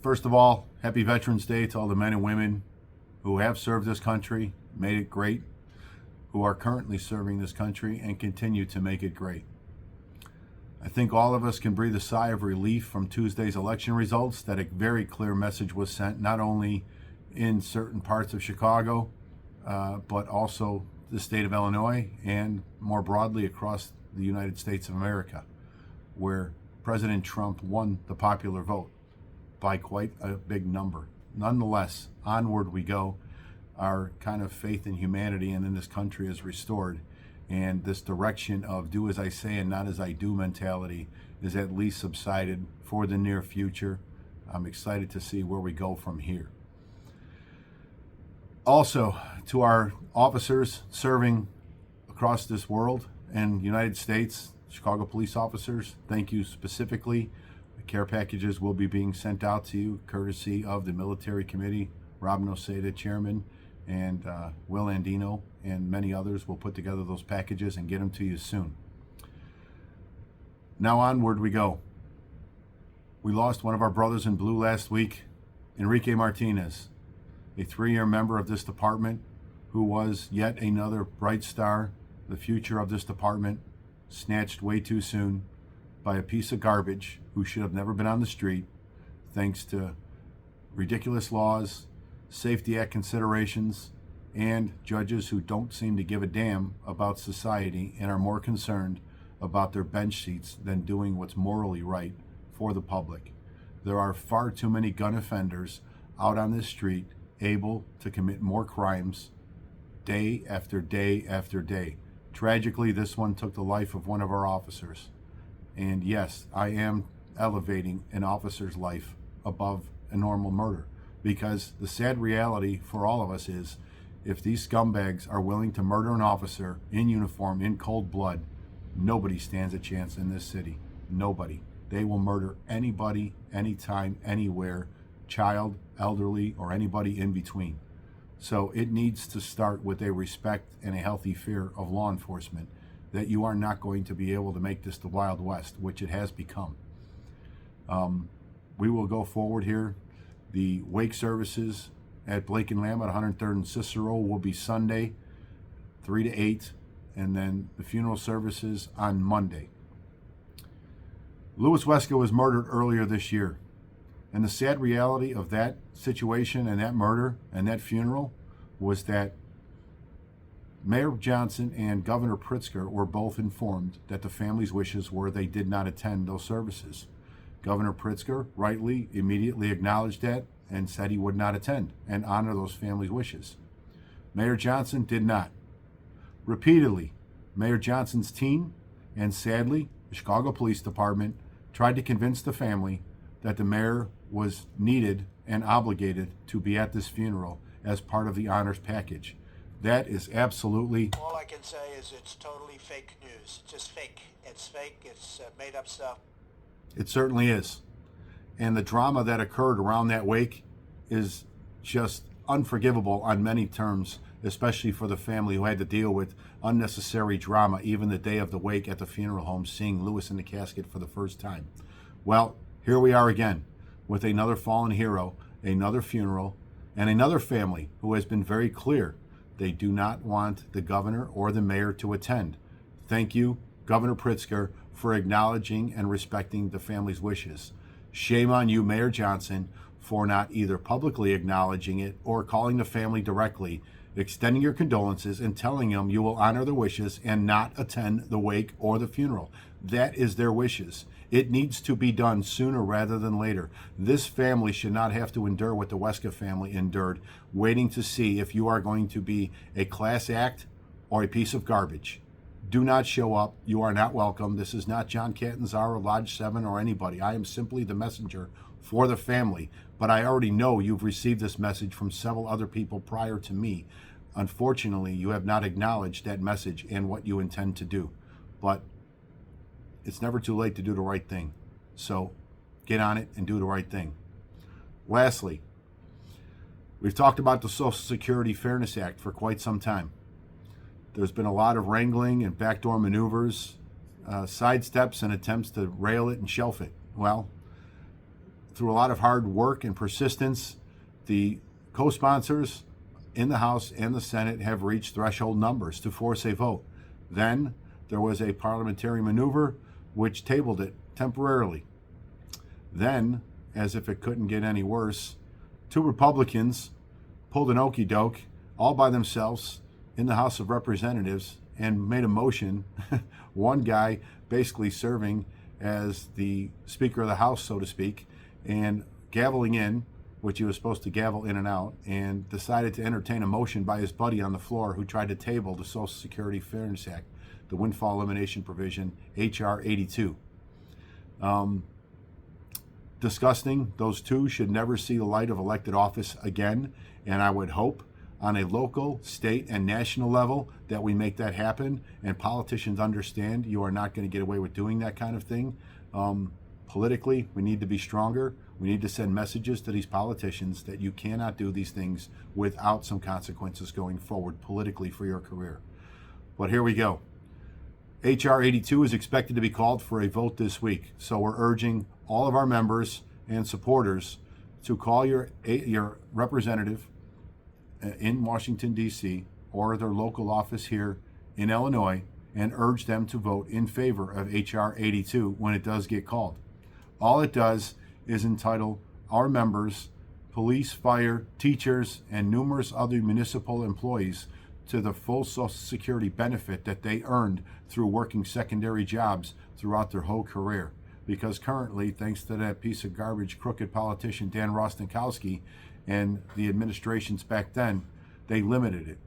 First of all, happy Veterans Day to all the men and women who have served this country, made it great, who are currently serving this country and continue to make it great. I think all of us can breathe a sigh of relief from Tuesday's election results, that a very clear message was sent, not only in certain parts of Chicago, but also the state of Illinois and more broadly across the United States of America, where President Trump won the popular vote by quite a big number. Nonetheless, onward we go. Our kind of faith in humanity and in this country is restored, and this direction of do as I say and not as I do mentality is at least subsided for the near future. I'm excited to see where we go from here. Also, to our officers serving across this world and United States, Chicago police officers, thank you specifically. The care packages will be being sent out to you courtesy of the military committee. Rob Noseda, chairman, and Will Andino and many others will put together those packages and get them to you soon. Now onward we go. We lost one of our brothers in blue last week, Enrique Martinez, a 3-year member of this department who was yet another bright star, the future of this department, snatched way too soon by a piece of garbage who should have never been on the street, thanks to ridiculous laws, Safety Act considerations, and judges who don't seem to give a damn about society and are more concerned about their bench seats than doing what's morally right for the public. There are far too many gun offenders out on this street able to commit more crimes day after day after day. Tragically, this one took the life of one of our officers. And yes, I am elevating an officer's life above a normal murder, because the sad reality for all of us is if these scumbags are willing to murder an officer in uniform, in cold blood, nobody stands a chance in this city. Nobody. They will murder anybody, anytime, anywhere, child, elderly, or anybody in between. So it needs to start with a respect and a healthy fear of law enforcement, that you are not going to be able to make this the Wild West, which it has become. We will go forward here. The wake services at Blake and Lamb at 103rd and Cicero will be Sunday, 3 to 8, and then the funeral services on Monday. Louis Weska was murdered earlier this year, and the sad reality of that situation and that murder and that funeral was that Mayor Johnson and Governor Pritzker were both informed that the family's wishes were they did not attend those services. Governor Pritzker rightly immediately acknowledged that and said he would not attend and honor those families' wishes. Mayor Johnson did not. Repeatedly, Mayor Johnson's team and sadly the Chicago Police Department tried to convince the family that the mayor was needed and obligated to be at this funeral as part of the honors package. That is absolutely... All I can say is it's totally fake news. Just fake. It's fake. It's made up stuff. It certainly is. And the drama that occurred around that wake is just unforgivable on many terms, especially for the family who had to deal with unnecessary drama even the day of the wake at the funeral home, seeing Louis in the casket for the first time. Well, here we are again with another fallen hero, another funeral, and another family who has been very clear they do not want the governor or the mayor to attend. Thank you, Governor Pritzker, for acknowledging and respecting the family's wishes. Shame on you, Mayor Johnson, for not either publicly acknowledging it or calling the family directly, extending your condolences and telling them you will honor their wishes and not attend the wake or the funeral. That is their wishes. It needs to be done sooner rather than later. This family should not have to endure what the Weska family endured, waiting to see if you are going to be a class act or a piece of garbage. Do not show up. You are not welcome. This is not John Catanzaro, Lodge 7, or anybody. I am simply the messenger for the family, but I already know you've received this message from several other people prior to me. Unfortunately, you have not acknowledged that message and what you intend to do. But it's never too late to do the right thing. So get on it and do the right thing. Lastly, we've talked about the Social Security Fairness Act for quite some time. There's been a lot of wrangling and backdoor maneuvers, sidesteps and attempts to rail it and shelf it. Well, through a lot of hard work and persistence, the co-sponsors in the House and the Senate have reached threshold numbers to force a vote. Then there was a parliamentary maneuver which tabled it temporarily. Then, as if it couldn't get any worse, two Republicans pulled an okey doke all by themselves in the House of Representatives and made a motion, one guy basically serving as the Speaker of the House, so to speak, and gaveling in, which he was supposed to gavel in and out, and decided to entertain a motion by his buddy on the floor who tried to table the Social Security Fairness Act, the windfall elimination provision, H.R. 82. Disgusting. Those two should never see the light of elected office again, and I would hope on a local, state, and national level that we make that happen, and politicians understand you are not going to get away with doing that kind of thing. Politically, we need to be stronger. We need to send messages to these politicians that you cannot do these things without some consequences going forward politically for your career. But here we go. H.R. 82 is expected to be called for a vote this week, so we're urging all of our members and supporters to call your representative in Washington, D.C., or their local office here in Illinois, and urge them to vote in favor of H.R. 82 when it does get called. All it does is entitle our members, police, fire, teachers, and numerous other municipal employees to the full Social Security benefit that they earned through working secondary jobs throughout their whole career. Because currently, thanks to that piece of garbage, crooked politician Dan Rostenkowski and the administrations back then, they limited it.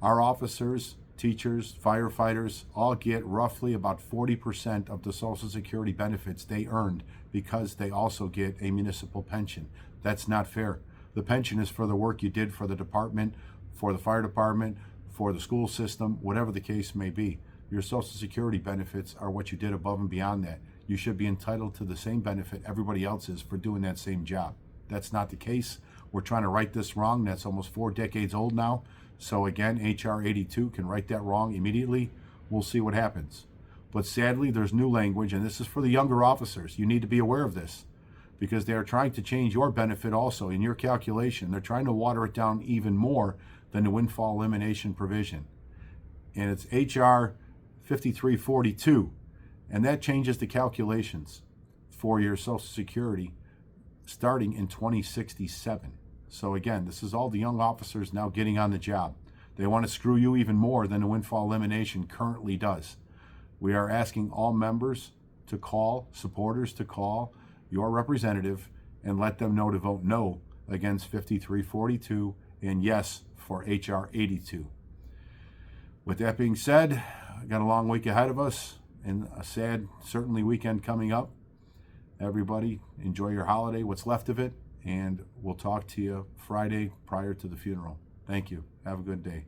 Our officers, teachers, firefighters all get roughly about 40% of the Social Security benefits they earned because they also get a municipal pension. That's not fair. The pension is for the work you did for the department, for the fire department, for the school system, whatever the case may be. Your Social Security benefits are what you did above and beyond that. You should be entitled to the same benefit everybody else is for doing that same job. That's not the case. We're trying to right this wrong. That's almost 4 decades old now. So again, H.R. 82 can right that wrong immediately. We'll see what happens. But sadly, there's new language, and this is for the younger officers. You need to be aware of this because they are trying to change your benefit also in your calculation. They're trying to water it down even more than the windfall elimination provision. And it's H.R. 5342. And that changes the calculations for your Social Security starting in 2067. So again, this is all the young officers now getting on the job. They want to screw you even more than the windfall elimination currently does. We are asking all members to call, supporters to call your representative and let them know to vote no against 5342 and yes for H.R. 82. With that being said, I got a long week ahead of us and a sad, certainly, weekend coming up. Everybody, enjoy your holiday, what's left of it, and we'll talk to you Friday prior to the funeral. Thank you. Have a good day.